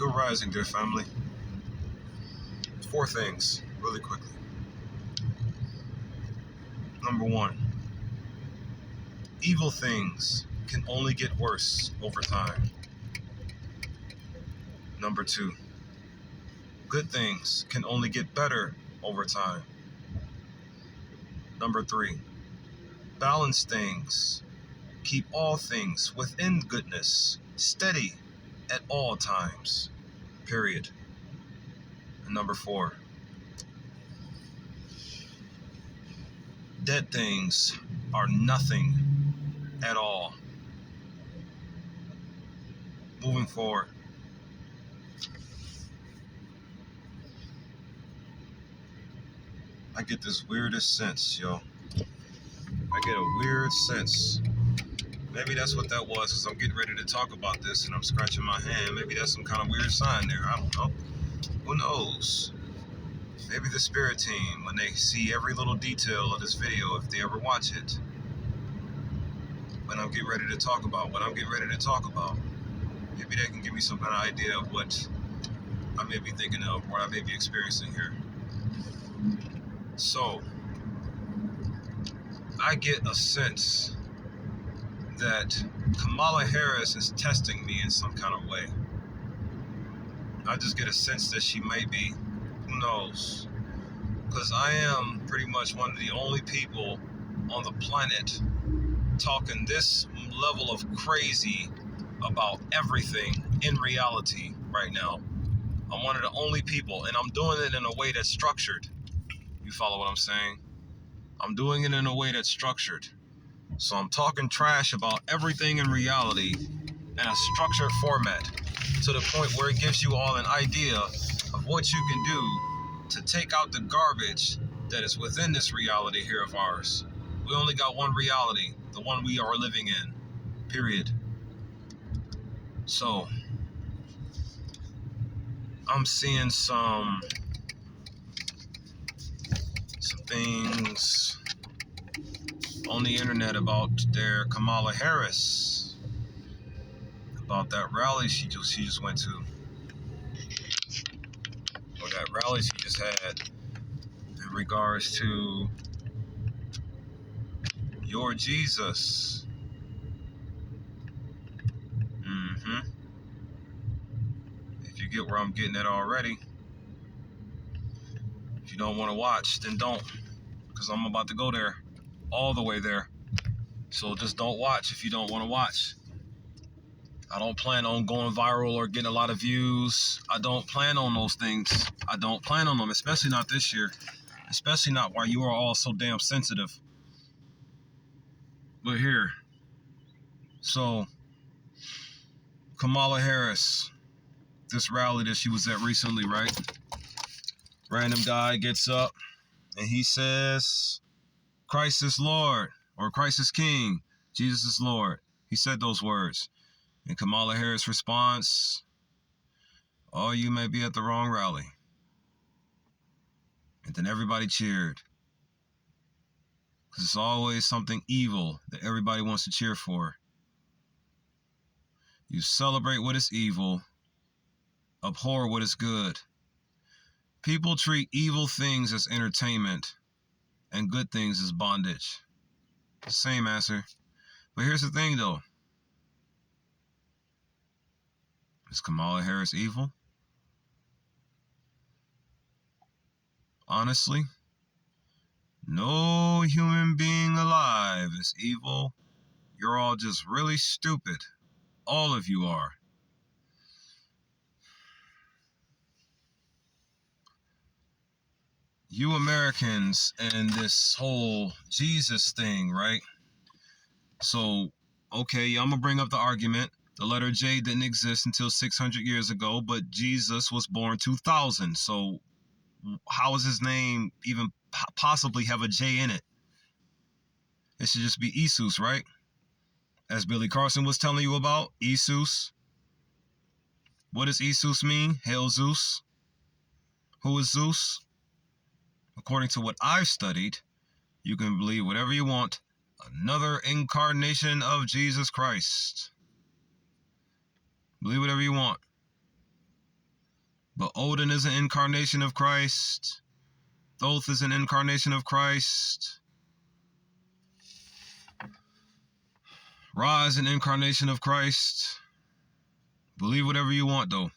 Good rising, dear family. 4 things, really quickly. Number 1, evil things can only get worse over time. Number 2, good things can only get better over time. Number 3, balance things. Keep all things within goodness, steady at all times. Period. And number 4, dead things are nothing at all. Moving forward. I get this weirdest sense, yo. I get a weird sense. Maybe that's what that was, because I'm getting ready to talk about this and I'm scratching my hand. Maybe that's some kind of weird sign there. I don't know. Who knows? Maybe the spirit team, when they see every little detail of this video, if they ever watch it, when I'm getting ready to talk about maybe they can give me some kind of idea of what I may be thinking of, what I may be experiencing here. So, I get a sense that Kamala Harris is testing me in some kind of way. I just get a sense that she may be. Who knows? Because I am pretty much one of the only people on the planet talking this level of crazy about everything in reality right now. I'm one of the only people, and I'm doing it in a way that's structured. You follow what I'm saying? I'm doing it in a way that's structured. So I'm talking trash about everything in reality in a structured format, to the point where it gives you all an idea of what you can do to take out the garbage that is within this reality here of ours. We only got one reality, the one we are living in, period. So, I'm seeing some things on the internet about their Kamala Harris, about that rally she just went to, or that rally she just had, in regards to your Jesus. If you get where I'm getting at already. If you don't want to watch, then don't, because I'm about to go there, all the way there. So just don't watch if you don't want to watch. I don't plan on going viral or getting a lot of views. I don't plan on those things. I don't plan on them, especially not this year. Especially not while you are all so damn sensitive. But here. So, Kamala Harris, this rally that she was at recently, right? Random guy gets up and he says, Christ is Lord, or Christ is King, Jesus is Lord. He said those words. And Kamala Harris responds, oh, you may be at the wrong rally. And then everybody cheered. Because it's always something evil that everybody wants to cheer for. You celebrate what is evil, abhor what is good. People treat evil things as entertainment and good things as bondage. Same answer. But here's the thing, though. Is Kamala Harris evil? Honestly, no human being alive is evil. You're all just really stupid. All of you are. You Americans and this whole Jesus thing, right? So, okay, I'm going to bring up the argument. The letter J didn't exist until 600 years ago, but Jesus was born 2000. So, how does his name even possibly have a J in it? It should just be Jesus, right? As Billy Carson was telling you about, Jesus. What does Jesus mean? Hail Zeus. Who is Zeus? According to what I've studied, you can believe whatever you want. Another incarnation of Jesus Christ. Believe whatever you want. But Odin is an incarnation of Christ. Thoth is an incarnation of Christ. Ra is an incarnation of Christ. Believe whatever you want, though.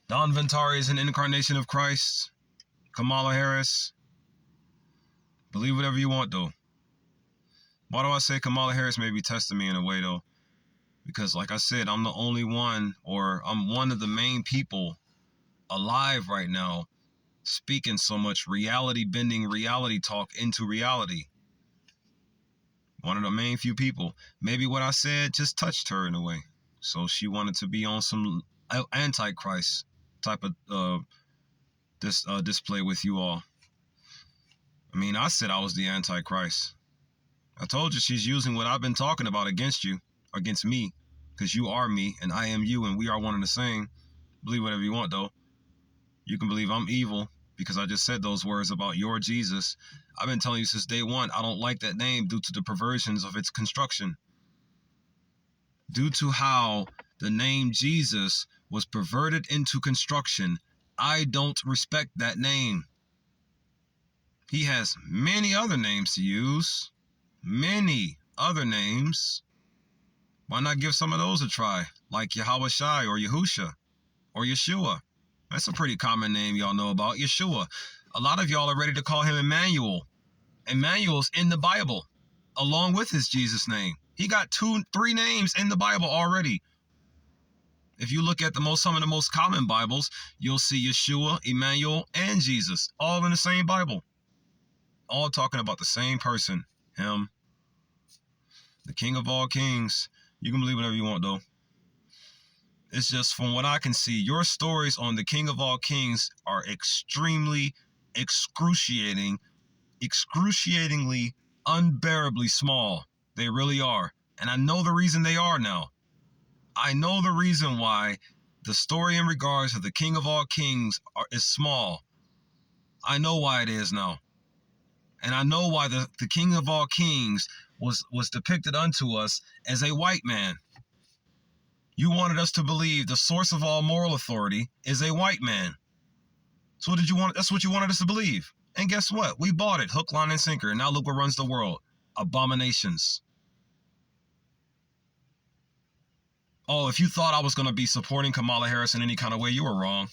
Don Ventari is an incarnation of Christ. Kamala Harris. Believe whatever you want, though. Why do I say Kamala Harris may be testing me in a way, though? Because, like I said, I'm the only one, or I'm one of the main people alive right now speaking so much reality-bending reality talk into reality. One of the main few people. Maybe what I said just touched her in a way. So she wanted to be on some Antichrist type of display with you all. I mean, I said I was the Antichrist. I told you she's using what I've been talking about against you, against me, because you are me and I am you and we are one and the same. Believe whatever you want, though. You can believe I'm evil because I just said those words about your Jesus. I've been telling you since day one, I don't like that name due to the perversions of its construction. Due to how the name Jesus was perverted into construction, I don't respect that name. He has many other names to use. Many other names. Why not give some of those a try? Like Yahweh Shai or Yahusha or Yeshua. That's a pretty common name y'all know about, Yeshua. A lot of y'all are ready to call him Emmanuel. Emmanuel's in the Bible, along with his Jesus name. He got 2-3 names in the Bible already. If you look at some of the most common Bibles, you'll see Yeshua, Emmanuel, and Jesus, all in the same Bible. All talking about the same person, him. The King of all kings. You can believe whatever you want, though. It's just from what I can see, your stories on the King of all kings are extremely excruciatingly unbearably small. They really are. And I know the reason they are now. I know the reason why the story in regards to the King of all kings is small. I know why it is now. And I know why the King of all kings was depicted unto us as a white man. You wanted us to believe the source of all moral authority is a white man. So what did you want? That's what you wanted us to believe. And guess what? We bought it, hook, line, and sinker. And now look what runs the world. Abominations. Oh, if you thought I was going to be supporting Kamala Harris in any kind of way, you were wrong.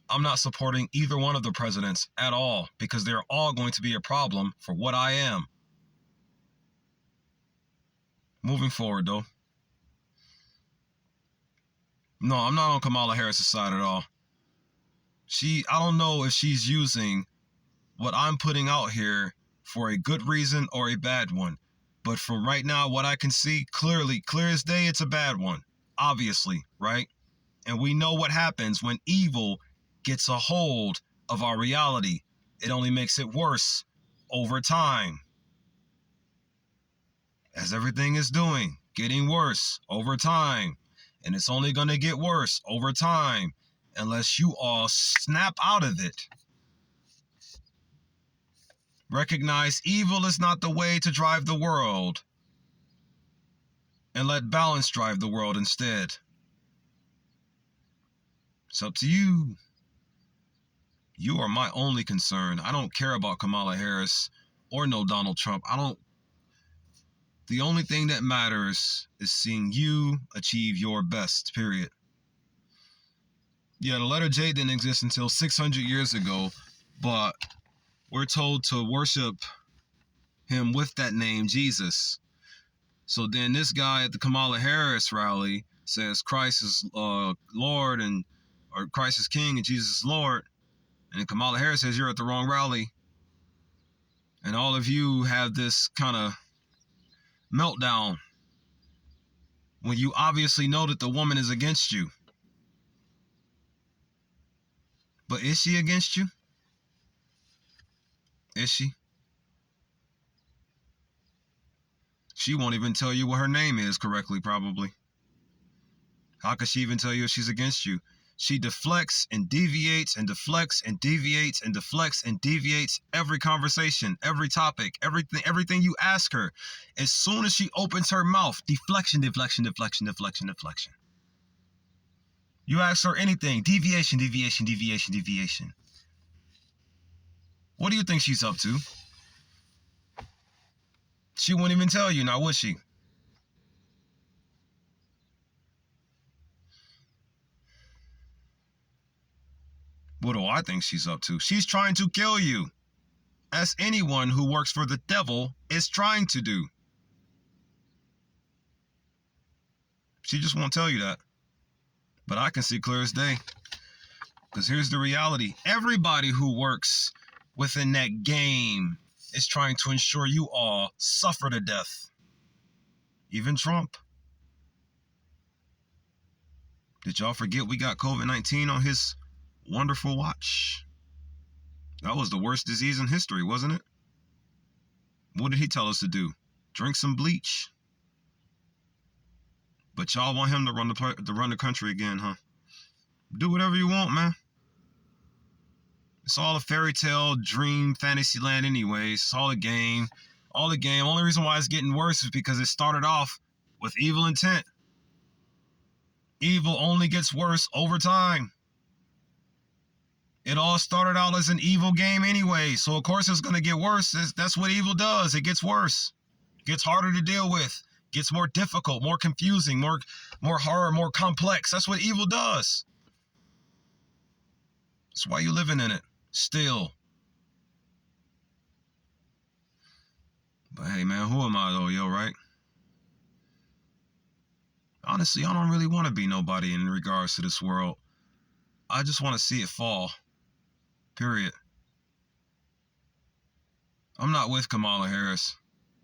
I'm not supporting either one of the presidents at all because they're all going to be a problem for what I am. Moving forward, though. No, I'm not on Kamala Harris' side at all. I don't know if she's using what I'm putting out here for a good reason or a bad one. But from right now, what I can see clearly, clear as day, it's a bad one. Obviously, right? And we know what happens when evil gets a hold of our reality. It only makes it worse over time. As everything is doing, getting worse over time. And it's only going to get worse over time unless you all snap out of it. Recognize evil is not the way to drive the world. And let balance drive the world instead. It's up to you. You are my only concern. I don't care about Kamala Harris or no Donald Trump. The only thing that matters is seeing you achieve your best, period. Yeah, the letter J didn't exist until 600 years ago, but we're told to worship him with that name, Jesus. So then this guy at the Kamala Harris rally says Christ is Lord or Christ is King and Jesus is Lord. And then Kamala Harris says you're at the wrong rally. And all of you have this kind of meltdown when you obviously know that the woman is against you. But is she against you? Is she? She won't even tell you what her name is correctly, probably. How could she even tell you if she's against you? She deflects and deviates and deflects and deviates and deflects and deviates every conversation, every topic, everything you ask her. As soon as she opens her mouth, deflection, deflection, deflection, deflection, deflection. You ask her anything, deviation, deviation, deviation, deviation. What do you think she's up to? She wouldn't even tell you, now would she? What do I think she's up to? She's trying to kill you, as anyone who works for the devil is trying to do. She just won't tell you that. But I can see clear as day. Because here's the reality. Everybody who works within that game is trying to ensure you all suffer to death. Even Trump. Did y'all forget we got COVID-19 on his wonderful watch? That was the worst disease in history, wasn't it? What did he tell us to do? Drink some bleach. But y'all want him to run the country again, huh? Do whatever you want, man. It's all a fairy tale, dream, fantasy land anyways. It's all a game. All a game. Only reason why it's getting worse is because it started off with evil intent. Evil only gets worse over time. It all started out as an evil game anyway. So of course it's going to get worse. That's what evil does. It gets worse. It gets harder to deal with. Gets more difficult, more confusing, more horror, more complex. That's what evil does. That's why you're living in it. Still. But hey, man, who am I though, yo, right? Honestly, I don't really want to be nobody in regards to this world. I just want to see it fall. Period. I'm not with Kamala Harris.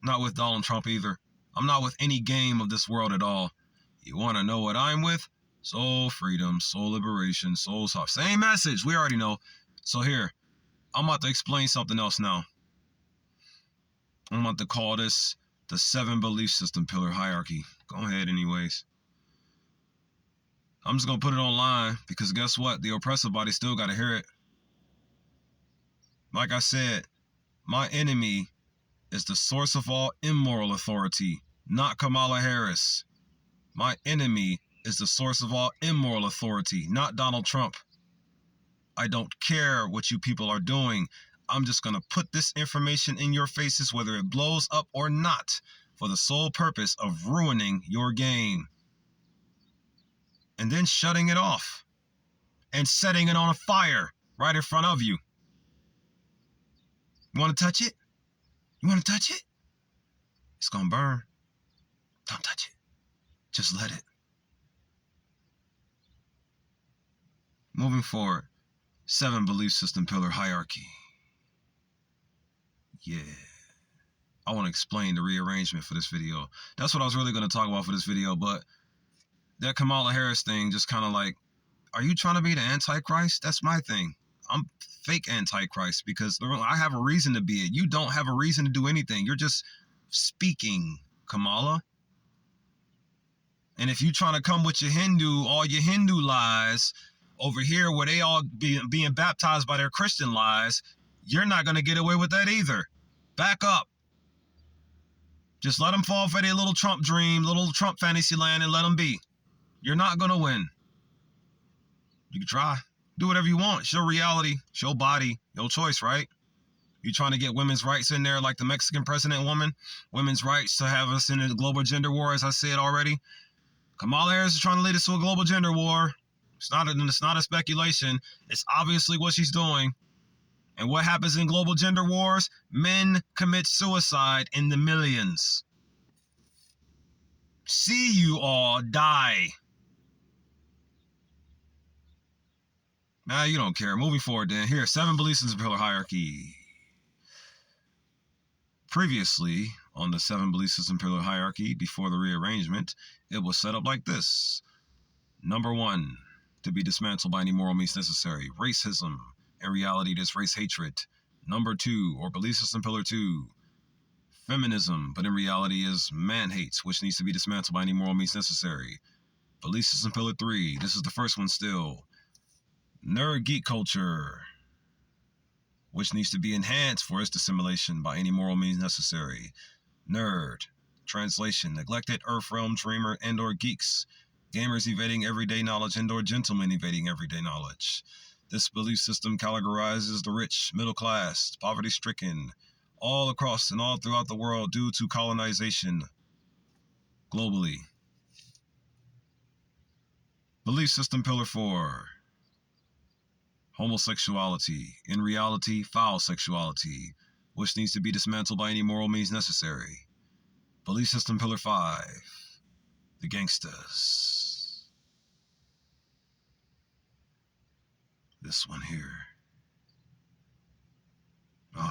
Not with Donald Trump either. I'm not with any game of this world at all. You want to know what I'm with? Soul freedom, soul liberation, soul soft. Same message. We already know. So here, I'm about to explain something else now. I'm about to call this the 7 belief system pillar hierarchy. Go ahead anyways. I'm just going to put it online because guess what? The oppressive body still got to hear it. Like I said, my enemy is the source of all immoral authority, not Kamala Harris. My enemy is the source of all immoral authority, not Donald Trump. I don't care what you people are doing. I'm just going to put this information in your faces, whether it blows up or not, for the sole purpose of ruining your game. And then shutting it off and setting it on a fire right in front of you. You want to touch it? You want to touch it? It's going to burn. Don't touch it. Just let it. Moving forward, 7 belief system pillar hierarchy. Yeah. I want to explain the rearrangement for this video. That's what I was really going to talk about for this video, but that Kamala Harris thing just kind of like, are you trying to be the Antichrist? That's my thing. I'm fake Antichrist because I have a reason to be it. You don't have a reason to do anything. You're just speaking, Kamala. And if you trying to come with your all your Hindu lies over here where they all being baptized by their Christian lies, you're not going to get away with that either. Back up. Just let them fall for their little Trump dream, little Trump fantasy land, and let them be. You're not going to win. You can try. Do whatever you want. It's your reality. It's your body. Your choice, right? You trying to get women's rights in there like the Mexican president woman? Women's rights to have us in a global gender war, as I said already. Kamala Harris is trying to lead us to a global gender war. It's not a speculation. It's obviously what she's doing. And what happens in global gender wars? Men commit suicide in the millions. See you all die. Nah, you don't care. Moving forward then. Here, 7 belief system pillar hierarchy. Previously, on the 7 belief system pillar hierarchy, before the rearrangement, it was set up like this. Number 1, to be dismantled by any moral means necessary. Racism. In reality, it is race hatred. Number 2, or belief system pillar 2, feminism, but in reality is man hates, which needs to be dismantled by any moral means necessary. Belief system pillar 3, this is the first one still. Nerd geek culture, which needs to be enhanced for its dissimulation by any moral means necessary. Nerd, translation, neglected earth realm dreamer and or geeks, gamers evading everyday knowledge, and/or gentlemen evading everyday knowledge. This belief system categorizes the rich, middle class, poverty-stricken, all across and all throughout the world due to colonization globally. Belief system pillar 4. Homosexuality. In reality, foul sexuality, which needs to be dismantled by any moral means necessary. Belief system pillar 5. The gangsters. This one here.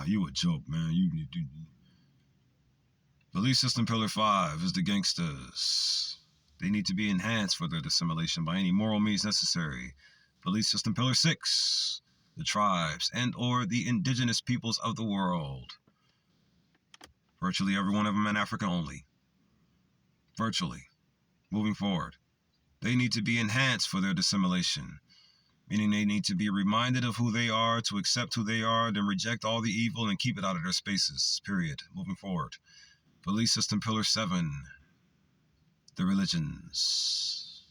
You a joke, man. Belief system pillar 5 is the gangsters. They need to be enhanced for their dissimulation by any moral means necessary. Belief system pillar 6, the tribes and/or the indigenous peoples of the world. Virtually every one of them in Africa only. Virtually. Moving forward. They need to be enhanced for their dissimulation, meaning they need to be reminded of who they are, to accept who they are, then reject all the evil and keep it out of their spaces, period. Moving forward. Belief system pillar 7, the religions.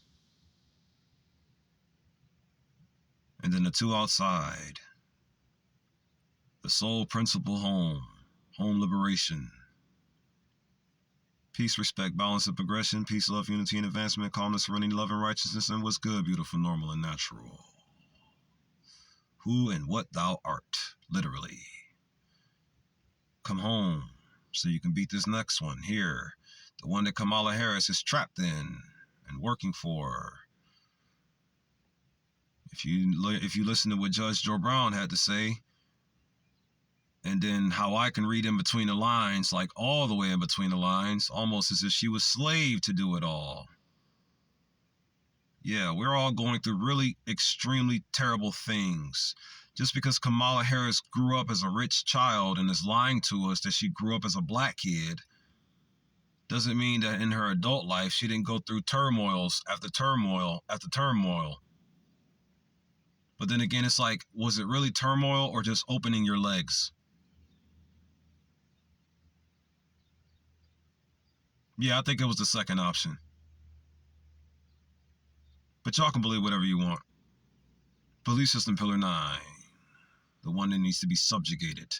And then the 2 outside. The sole principle home liberation. Peace, respect, balance, and progression. Peace, love, unity, and advancement. Calmness, serenity, love, and righteousness. And what's good, beautiful, normal, and natural. Who and what thou art, literally. Come home so you can beat this next one here. The one that Kamala Harris is trapped in and working for. If you listen to what Judge Joe Brown had to say, and then how I can read in between the lines, like all the way in between the lines, almost as if she was slave to do it all. Yeah, we're all going through really extremely terrible things. Just because Kamala Harris grew up as a rich child and is lying to us that she grew up as a black kid doesn't mean that in her adult life she didn't go through turmoils after turmoil after turmoil. But then again, it's like, was it really turmoil or just opening your legs? Yeah, I think it was the second option. But y'all can believe whatever you want. Belief system pillar 9. The one that needs to be subjugated.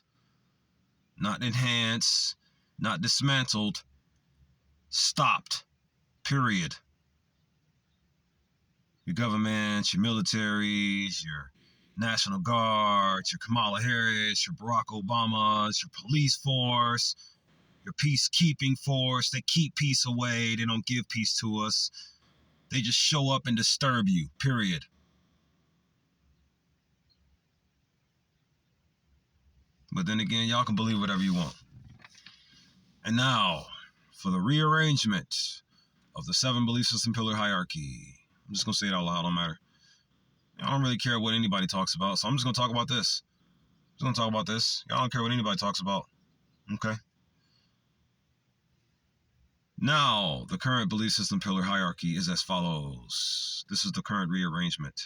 Not enhanced, not dismantled, stopped. Period. Your governments, your militaries, your National Guards, your Kamala Harris, your Barack Obamas, your police force, your peacekeeping force. They keep peace away. They don't give peace to us. They just show up and disturb you, period. But then again, y'all can believe whatever you want. And now, for the rearrangement of the 7 belief system pillar hierarchy. I'm just going to say it out loud, don't matter. I don't really care what anybody talks about, so I'm just going to talk about this. I'm just going to talk about this. Y'all don't care what anybody talks about. Okay? Now, the current belief system pillar hierarchy is as follows. This is the current rearrangement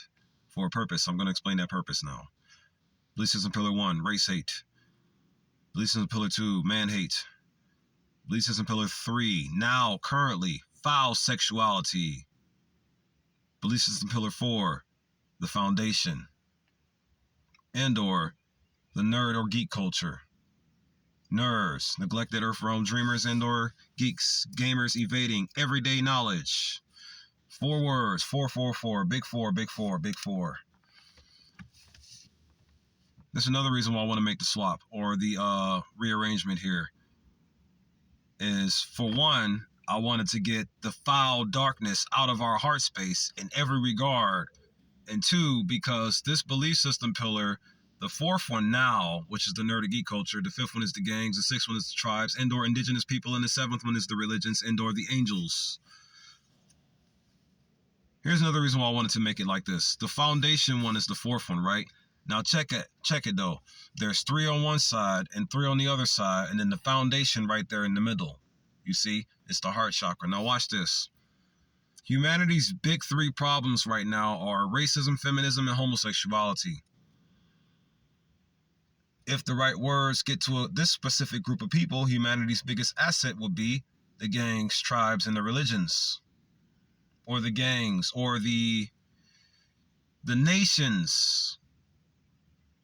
for a purpose. I'm going to explain that purpose now. Belief system pillar 1, race hate. Belief system pillar 2, man hate. Belief system pillar 3, now, currently, foul sexuality. Belief system pillar 4, the foundation. And/or the nerd or geek culture. Nerds, neglected earth realm dreamers and/or geeks, gamers evading everyday knowledge. 4 words, 444, big 4, big 4, big 4. That's another reason why I want to make the swap or the rearrangement here. Is for one, I wanted to get the foul darkness out of our heart space in every regard. And 2, because this belief system pillar, the 4th one now, which is the nerd and geek culture, the 5th one is the gangs, the 6th one is the tribes and/or indigenous people, and the 7th one is the religions and/or the angels. Here's another reason why I wanted to make it like this. The foundation one is the 4th one, right? Now check it though. There's 3 on one side and 3 on the other side, and then the foundation right there in the middle. You see, it's the heart chakra. Now watch this. Humanity's big 3 problems right now are racism, feminism, and homosexuality. If the right words get to this specific group of people, humanity's biggest asset would be the gangs, tribes, and the religions. or the gangs or the nations.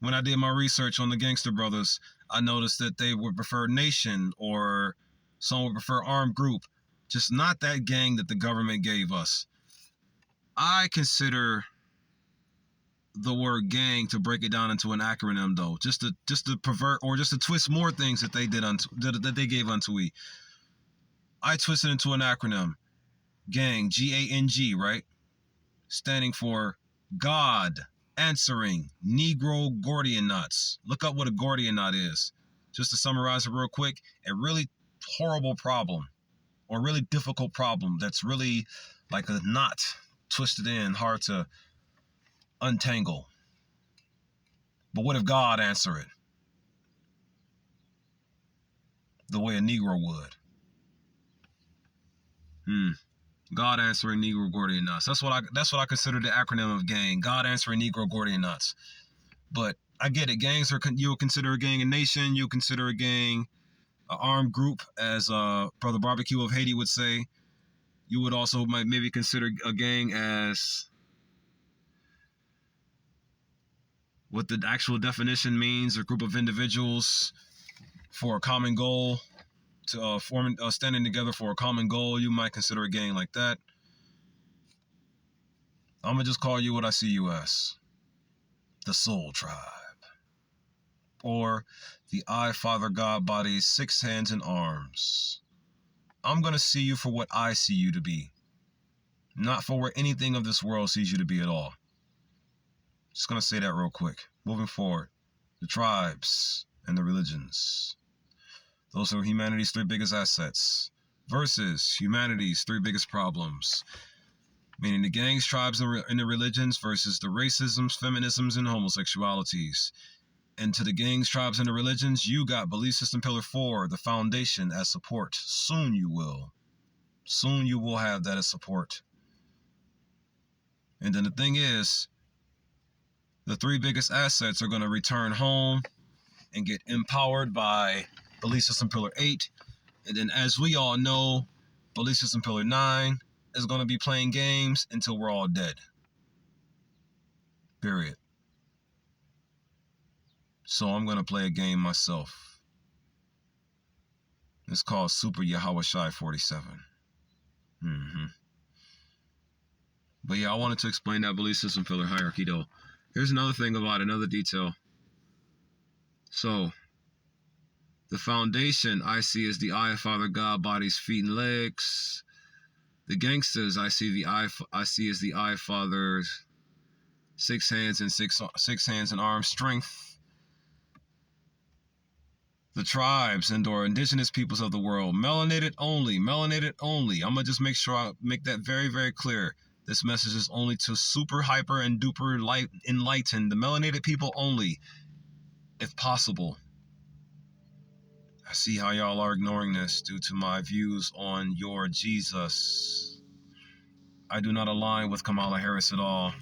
When I did my research on the gangster brothers, I noticed that they would prefer nation, or some would prefer armed group, just not that gang that the government gave us. I consider the word gang to break it down into an acronym, though, just to pervert or just to twist more things that they did that they gave unto we. I twisted into an acronym, gang, GANG, right? Standing for God answering Negro Gordian knots. Look up what a Gordian knot is. Just to summarize it real quick, a really horrible problem or really difficult problem that's really like a knot twisted in, hard to untangle. But what if God answer it the way a Negro would? God answering Negro Gordian knots. That's what I consider the acronym of gang. God answering Negro Gordian knots. But I get it. Gangs are, you'll consider a gang a nation. You'll consider a gang an armed group, as Brother Barbecue of Haiti would say. You would also might maybe consider a gang as what the actual definition means: a group of individuals for a common goal, to standing together for a common goal. You might consider a gang like that. I'm gonna just call you what I see you as: the Soul Tribe, or the I, Father, God, body, 6 hands and arms. I'm gonna see you for what I see you to be, not for where anything of this world sees you to be at all. Just gonna say that real quick. Moving forward, the tribes and the religions. Those are humanity's 3 biggest assets versus humanity's 3 biggest problems. Meaning the gangs, tribes, and the religions versus the racisms, feminisms, and homosexualities. And to the gangs, tribes, and the religions, you got belief system pillar 4, the foundation, as support. Soon you will. Soon you will have that as support. And then the thing is, the 3 biggest assets are going to return home and get empowered by belief system pillar 8. And then, as we all know, belief system pillar 9 is going to be playing games until we're all dead. Period. So I'm going to play a game myself. It's called Super Yahawashai 47. But yeah, I wanted to explain that belief system pillar hierarchy, though. Here's another thing about another detail. So, the foundation I see is the I, Father, God, bodies, feet, and legs. The gangsters I see as the I, Father, 6 hands and 6 hands and arms, strength. The tribes and or indigenous peoples of the world, melanated only. I'm gonna just make sure I make that very, very clear. This message is only to super, hyper, and duper enlightened, the melanated people only, if possible. I see how y'all are ignoring this due to my views on your Jesus. I do not align with Kamala Harris at all.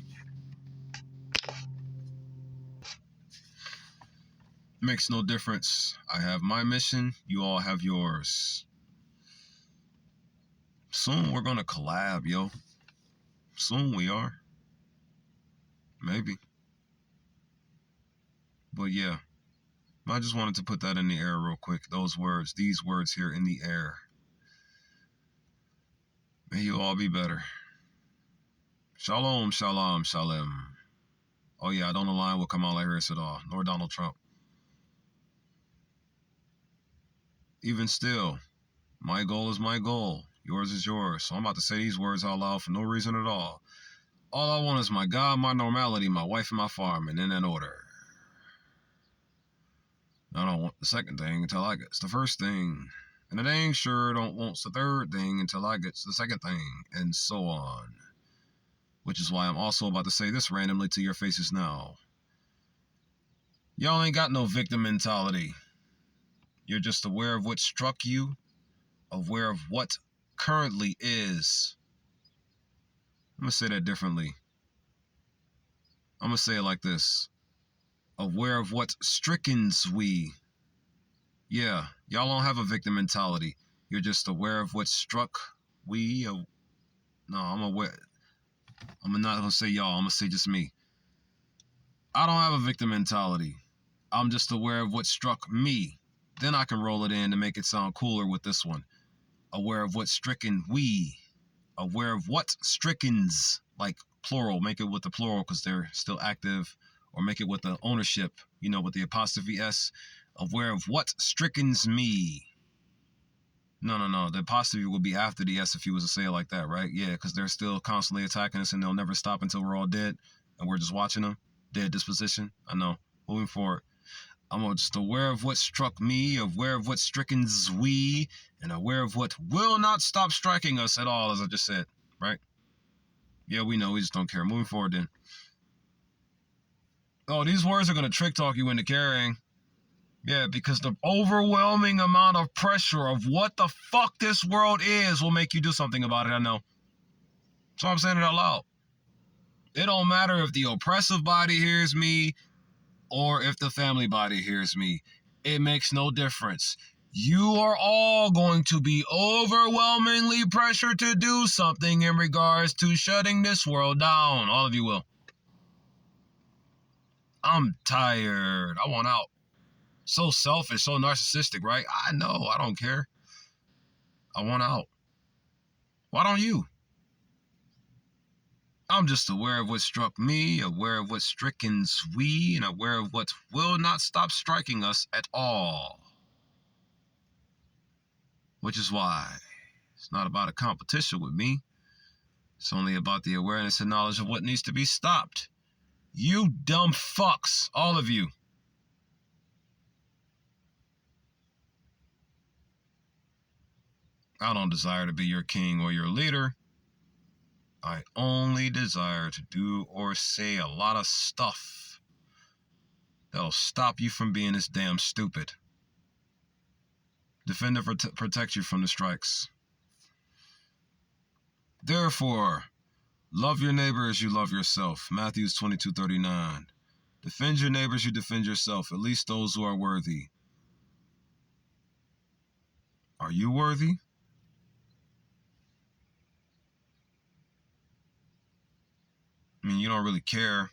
Makes no difference. I have my mission. You all have yours. Soon we're going to collab, yo. Soon we are. Maybe. But yeah. I just wanted to put that in the air real quick. These words here in the air. May you all be better. Shalom, shalom, shalom. Oh yeah, I don't align with Kamala Harris at all, nor Donald Trump. Even still, my goal is my goal. Yours is yours. So I'm about to say these words out loud for no reason at all. All I want is my God, my normality, my wife, and my farm, and in that order. I don't want the second thing until I get the first thing. And I dang sure don't want the third thing until I get the second thing, and so on. Which is why I'm also about to say this randomly to your faces now. Y'all ain't got no victim mentality. You're just aware of what struck you, aware of what currently is. I'm going to say that differently. I'm going to say it like this. Aware of what strickens we. Yeah, y'all don't have a victim mentality. You're just aware of what struck we. No, I'm aware. I'm not gonna say y'all. I'm gonna say just me. I don't have a victim mentality. I'm just aware of what struck me. Then I can roll it in to make it sound cooler with this one. Aware of what stricken we. Aware of what strickens, like plural. Make it with the plural because they're still active, or make it with the ownership, with the apostrophe S. Aware of what strickens me. No. The apostrophe would be after the S if you was to say it like that, right? Yeah, because they're still constantly attacking us and they'll never stop until we're all dead and we're just watching them. Dead disposition. I know. Moving forward. I'm just aware of what struck me, aware of what strickens we, and aware of what will not stop striking us at all, as I just said, right? Yeah, we know. We just don't care. Moving forward then. Oh, these words are going to trick talk you into caring. Yeah, because the overwhelming amount of pressure of what the fuck this world is will make you do something about it, I know. So I'm saying it out loud. It don't matter if the oppressive body hears me or if the family body hears me. It makes no difference. You are all going to be overwhelmingly pressured to do something in regards to shutting this world down. All of you will. I'm tired. I want out. So selfish, so narcissistic, right? I know. I don't care. I want out. Why don't you? I'm just aware of what struck me, aware of what strickens we, and aware of what will not stop striking us at all. Which is why it's not about a competition with me. It's only about the awareness and knowledge of what needs to be stopped. You dumb fucks, all of you. I don't desire to be your king or your leader. I only desire to do or say a lot of stuff that'll stop you from being this damn stupid. Defend and protect you from the strikes. Therefore, love your neighbor as you love yourself. Matthew 22:39. Defend your neighbor as you defend yourself, at least those who are worthy. Are you worthy? I mean, you don't really care.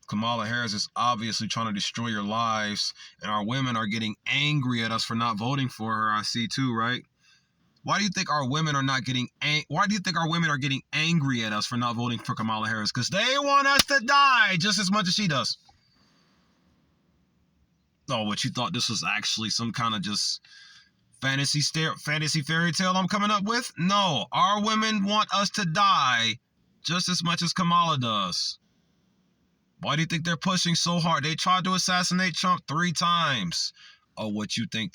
Kamala Harris is obviously trying to destroy your lives, and our women are getting angry at us for not voting for her. I see too, right? Why do you think our women are not getting? Why do you think our women are getting angry at us for not voting for Kamala Harris? Because they want us to die just as much as she does. Oh, what, you thought this was actually some kind of just fantasy fairy tale I'm coming up with? No, our women want us to die just as much as Kamala does. Why do you think they're pushing so hard? They tried to assassinate Trump 3 times. Oh, what you think?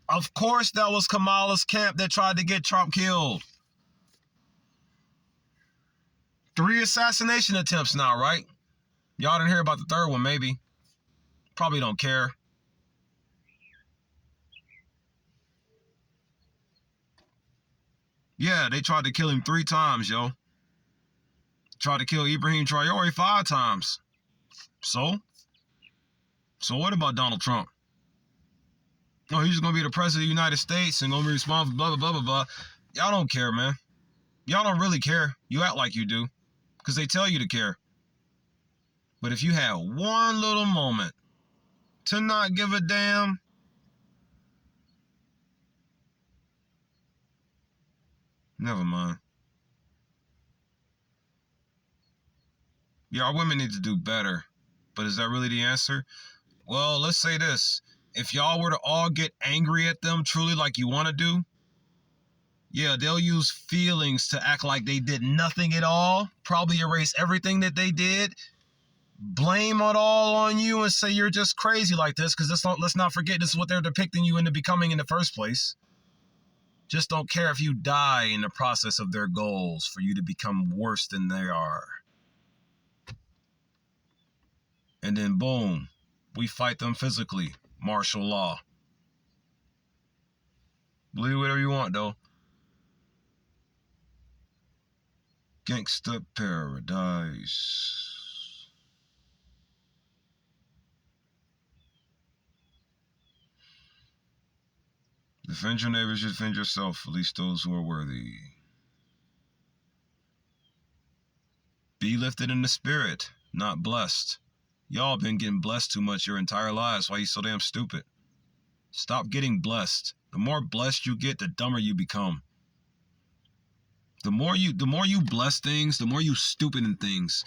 Of course that was Kamala's camp that tried to get Trump killed. 3 assassination attempts now, right? Y'all didn't hear about the 3rd one, maybe. Probably don't care. Yeah, they tried to kill him 3 times, yo. Tried to kill Ibrahim Traore 5 times. So what about Donald Trump? Oh, he's going to be the president of the United States and going to be responsible, blah, blah, blah, blah, blah. Y'all don't care, man. Y'all don't really care. You act like you do because they tell you to care. But if you had one little moment to not give a damn, never mind. Yeah, our women need to do better. But is that really the answer? Well, let's say this. If y'all were to all get angry at them truly like you want to do, yeah, they'll use feelings to act like they did nothing at all, probably erase everything that they did, blame it all on you and say you're just crazy like this, because let's not forget this is what they're depicting you into becoming in the first place. Just don't care if you die in the process of their goals for you to become worse than they are. And then boom, we fight them physically. Martial law. Believe whatever you want, though. Gangsta paradise. Defend your neighbors, defend yourself, at least those who are worthy. Be lifted in the spirit, not blessed. Y'all been getting blessed too much your entire lives. Why you so damn stupid? Stop getting blessed. The more blessed you get, the dumber you become. The more you bless things, the more you stupid in things.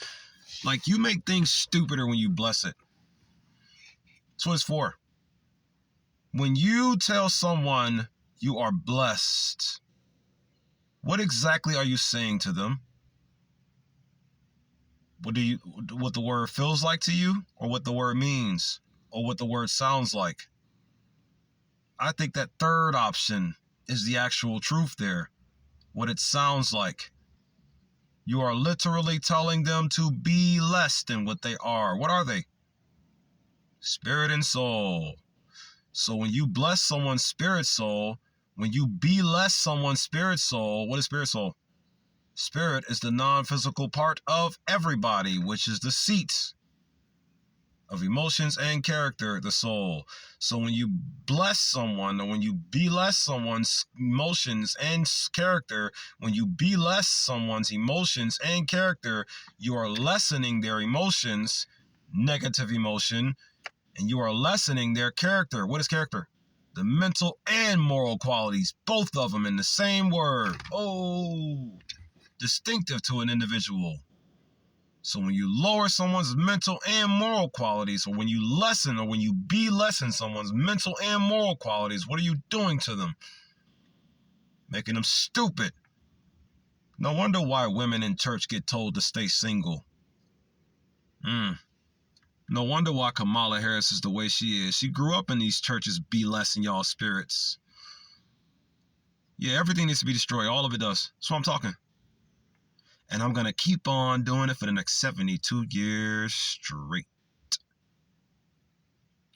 Like, you make things stupider when you bless it. That's what it's for. When you tell someone you are blessed, what exactly are you saying to them? What the word feels like to you, or what the word means, or what the word sounds like? I think that third option is the actual truth there. What it sounds like. You are literally telling them to be less than what they are. What are they? Spirit and soul. So when you bless someone's spirit soul, when you be less someone's spirit soul, what is spirit soul? Spirit is the non-physical part of everybody, which is the seat of emotions and character, the soul. So when you bless someone, or when you be less someone's emotions and character, when you be less someone's emotions and character, you are lessening their emotions, negative emotion, and you are lessening their character. What is character? The mental and moral qualities, both of them in the same word. Oh, distinctive to an individual. So when you lower someone's mental and moral qualities, or when you lessen, or when you be lessen someone's mental and moral qualities, what are you doing to them? Making them stupid. No wonder why women in church get told to stay single. No wonder why Kamala Harris is the way she is. She grew up in these churches be lessing y'all spirits. Yeah, everything needs to be destroyed. All of it does. That's what I'm talking. And I'm going to keep on doing it for the next 72 years straight.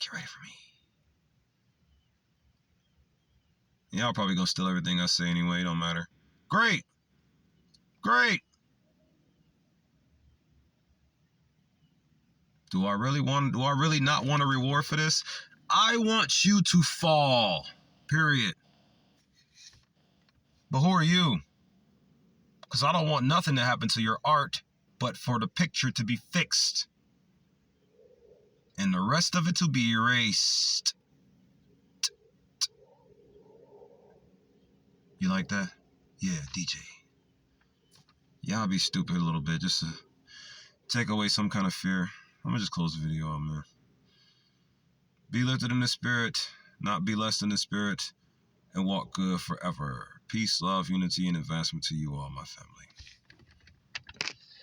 Get ready for me. Y'all probably going to steal everything I say anyway. It don't matter. Great. Great. Do I really not want a reward for this? I want you to fall. Period. But who are you? Because I don't want nothing to happen to your art, but for the picture to be fixed. And the rest of it to be erased. You like that? Yeah, DJ. Yeah, I'll be stupid a little bit just to take away some kind of fear. I'm gonna just close the video out, man. Be lifted in the spirit, not be less than the spirit, and walk good forever. Peace, love, unity, and advancement to you all, my family.